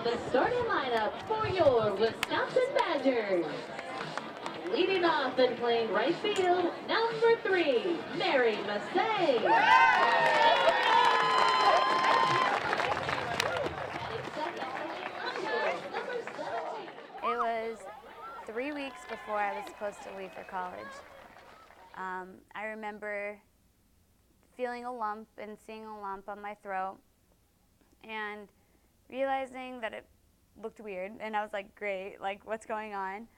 the starting lineup for your Wisconsin Badgers. Leading off and playing right field, number 3, Mary Massei. It was 3 weeks before I was supposed to leave for college. I remember feeling a lump and seeing a lump on my throat and realizing that it looked weird, and I was like, great, like what's going on?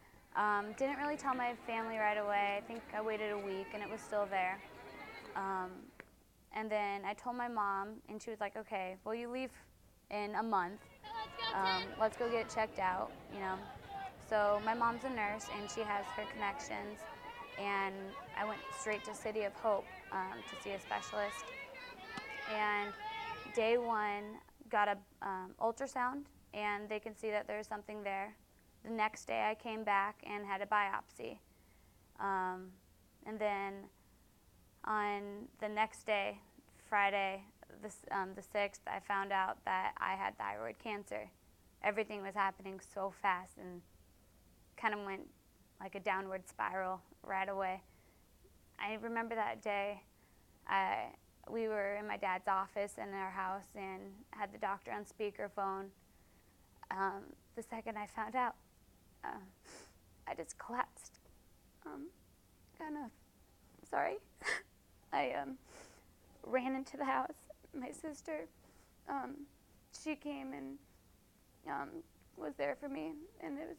Didn't really tell my family right away. I think I waited a week and it was still there. And then I told my mom and she was like, okay, well you leave in a month. Let's go get checked out, you know. So my mom's a nurse and she has her connections, and I went straight to City of Hope to see a specialist. And day 1 got a ultrasound and they can see that there's something there. The next day I came back and had a biopsy. And then on the next day, Friday, the 6th, I found out that I had thyroid cancer. Everything was happening so fast and kind of went like a downward spiral right away. I remember that day, we were in my dad's office in our house and had the doctor on speakerphone. The second I found out, I just collapsed. Sorry. I ran into the house. My sister, she came and was there for me, and it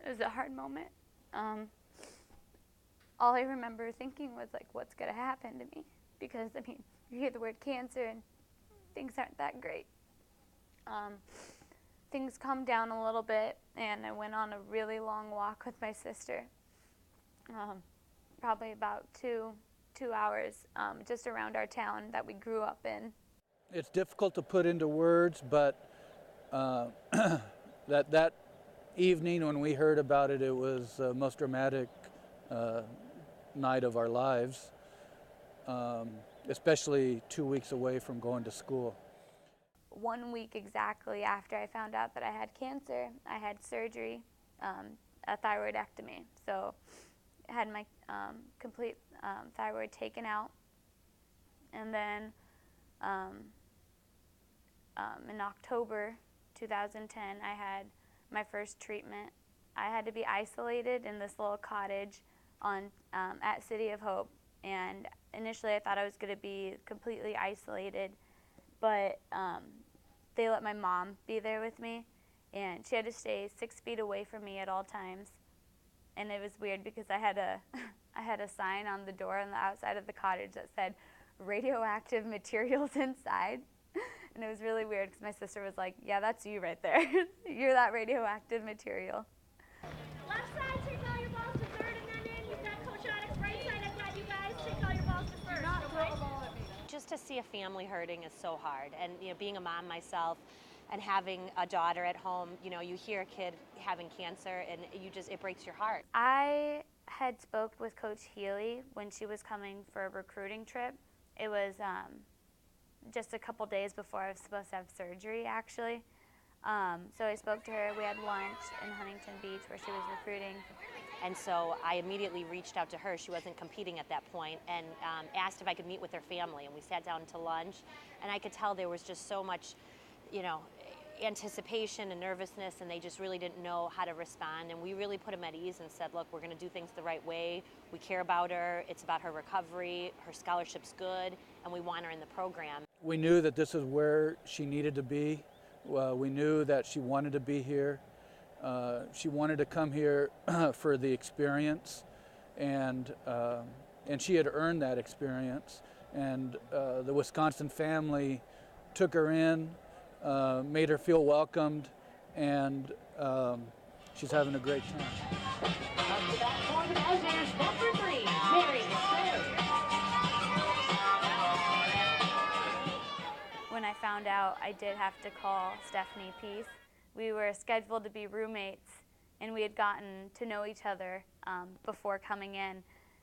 was a hard moment. All I remember thinking was like, what's gonna happen to me? Because I mean, you hear the word cancer and things aren't that great. Things calmed down a little bit, and I went on a really long walk with my sister. Probably about two hours, just around our town that we grew up in. It's difficult to put into words, but that evening when we heard about it, it was the most dramatic night of our lives, especially 2 weeks away from going to school. 1 week exactly after I found out that I had cancer, I had surgery, a thyroidectomy. So I had my complete thyroid taken out. And then in October 2010, I had my first treatment. I had to be isolated in this little cottage at City of Hope. And initially I thought I was going to be completely isolated, but they let my mom be there with me, and she had to stay 6 feet away from me at all times. And it was weird because I had a sign on the door on the outside of the cottage that said radioactive materials inside. And it was really weird because my sister was like, yeah, that's you right there. You're that radioactive material. Left side, take all your balls to third and then in. You've got Coach Onyx. Right side, I've got you guys. Take all your balls to first. Do not throw a ball at me. Just to see a family hurting is so hard. And you know, being a mom myself and having a daughter at home, you know, you hear a kid having cancer and it breaks your heart. I had spoke with Coach Healy when she was coming for a recruiting trip. It was just a couple days before I was supposed to have surgery, actually. So I spoke to her. We had lunch in Huntington Beach where she was recruiting. And so I immediately reached out to her. She wasn't competing at that point, and asked if I could meet with her family. And we sat down to lunch, and I could tell there was just so much, you know, anticipation and nervousness, and they just really didn't know how to respond. And we really put them at ease and said, look, we're going to do things the right way. We care about her. It's about her recovery. Her scholarship's good, and we want her in the program. We knew that this is where she needed to be. We knew that she wanted to be here. She wanted to come here for the experience, and she had earned that experience. And the Wisconsin family took her in, made her feel welcomed, and she's having a great time. Up to that point, Badgers number 3, Mary Massei. When I found out, I did have to call Stephanie Peace. We were scheduled to be roommates, and we had gotten to know each other before coming in.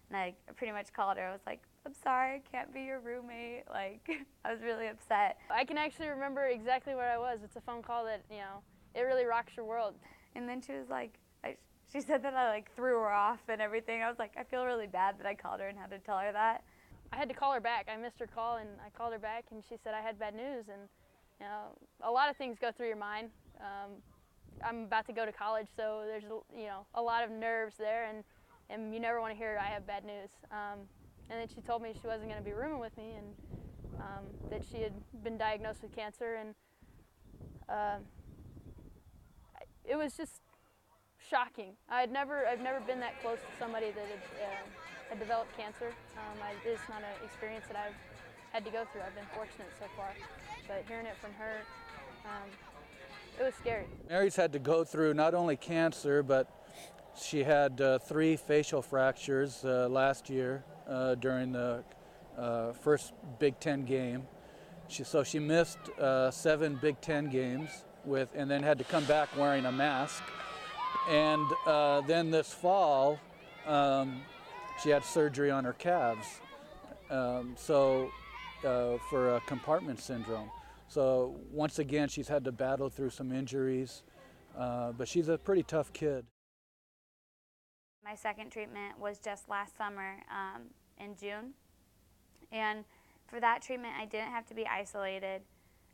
And I pretty much called her. I was like, I'm sorry, I can't be your roommate. Like, I was really upset. I can actually remember exactly where I was. It's a phone call that, you know, it really rocks your world. And then she was like, she said that I like threw her off and everything. I was like, I feel really bad that I called her and had to tell her that. I had to call her back. I missed her call, and I called her back, and she said I had bad news. And you know, a lot of things go through your mind. I'm about to go to college, so there's a lot of nerves there, and you never want to hear I have bad news. And then she told me she wasn't going to be rooming with me, and that she had been diagnosed with cancer, and it was just shocking. I've never been that close to somebody that had developed cancer. It's not an experience that I've had to go through. I've been fortunate so far, but hearing it from her, it was scary. Mary's had to go through not only cancer, but she had 3 facial fractures last year during the first Big Ten game. So she missed 7 Big Ten games and then had to come back wearing a mask. And then this fall, she had surgery on her calves, for a compartment syndrome. So once again, she's had to battle through some injuries, but she's a pretty tough kid. My second treatment was just last summer in June. And for that treatment, I didn't have to be isolated,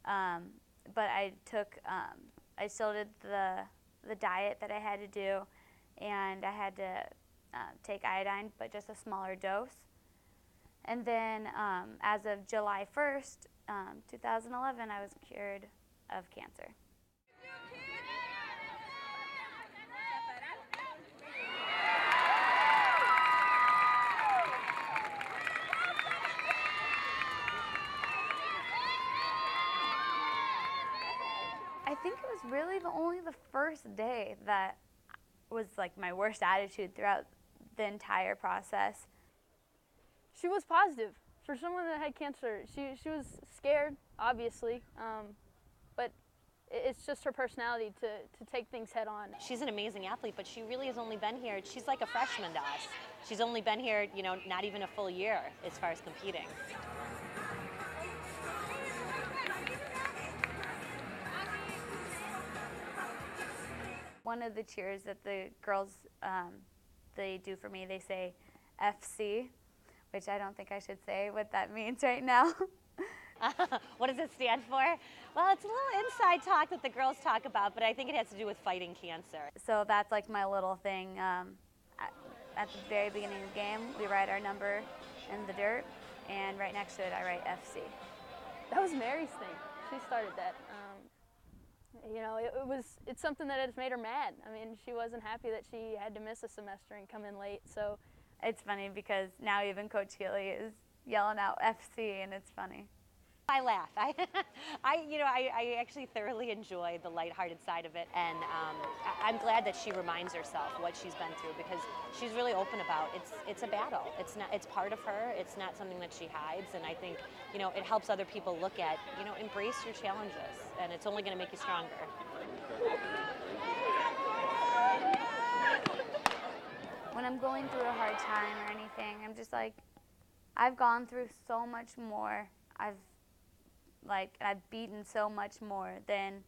but I still did the diet that I had to do, and I had to take iodine, but just a smaller dose. And then as of July 1st, 2011, I was cured of cancer. I think it was really only the first day that was like my worst attitude throughout the entire process. She was positive. For someone that had cancer, she was scared, obviously, but it's just her personality to take things head on. She's an amazing athlete, but she really has only been here, she's like a freshman to us. She's only been here, not even a full year as far as competing. One of the cheers that the girls, they do for me, they say FC, which I don't think I should say what that means right now. What does it stand for? Well, it's a little inside talk that the girls talk about, but I think it has to do with fighting cancer. So that's like my little thing. At the very beginning of the game, we write our number in the dirt, and right next to it, I write FC. That was Mary's thing. She started that. It's something that has made her mad. I mean, she wasn't happy that she had to miss a semester and come in late. So it's funny because now even Coach Healy is yelling out FC, and it's funny. I laugh. I actually thoroughly enjoy the lighthearted side of it, and I'm glad that she reminds herself what she's been through, because she's really open about it's a battle. It's part of her. It's not something that she hides, and I think it helps other people look at embrace your challenges, and it's only going to make you stronger. When I'm going through a hard time or anything, I'm just like, I've gone through so much more. I've beaten so much more, then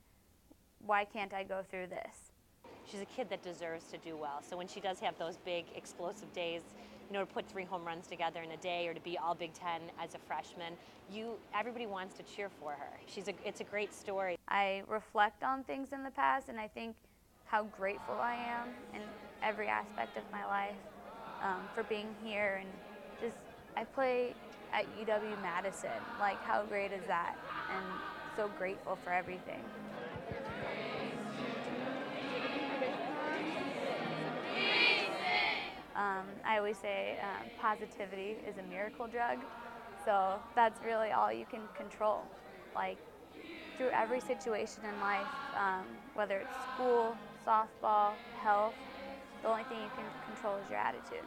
why can't I go through this? She's a kid that deserves to do well. So when she does have those big explosive days, to put 3 home runs together in a day, or to be all Big Ten as a freshman, everybody wants to cheer for her. It's a great story. I reflect on things in the past, and I think how grateful I am in every aspect of my life for being here, and just I play at UW-Madison. Like, how great is that? And so grateful for everything. I always say positivity is a miracle drug. So that's really all you can control. Like, through every situation in life, whether it's school, softball, health, the only thing you can control is your attitude.